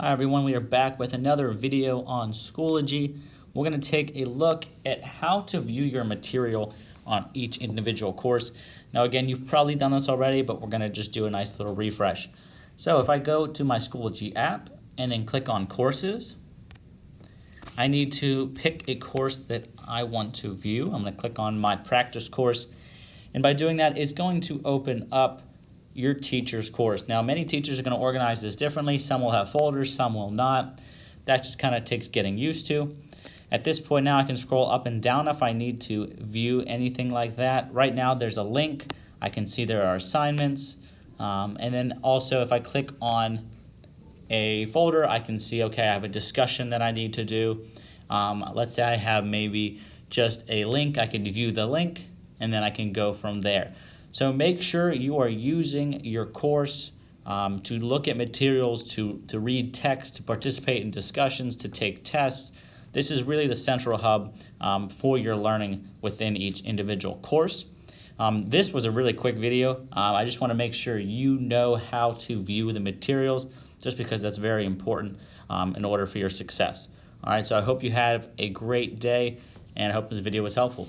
Hi everyone, we are back with another video on Schoology. We're going to take a look at how to view your material on each individual course. Now again, you've probably done this already, but we're going to just do a nice little refresh. So if I go to my Schoology app and then click on courses, I need to pick a course that I want to view. I'm going to click on my practice course, and by doing that, it's going to open up your teacher's course. Now, many teachers are going to organize this differently. Some will have folders, some will not. That just kind of takes getting used to. At this point now, I can scroll up and down if I need to view anything like that. Right now, there's a link. I can see there are assignments. And then also, if I click on a folder, I can see, okay, I have a discussion that I need to do. Let's say I have maybe just a link. I can view the link, and then I can go from there. So make sure you are using your course to look at materials, to read text, to participate in discussions, to take tests. This is really the central hub for your learning within each individual course. This was a really quick video. I just want to make sure you know how to view the materials, just because that's very important in order for your success. All right, so I hope you have a great day, and I hope this video was helpful.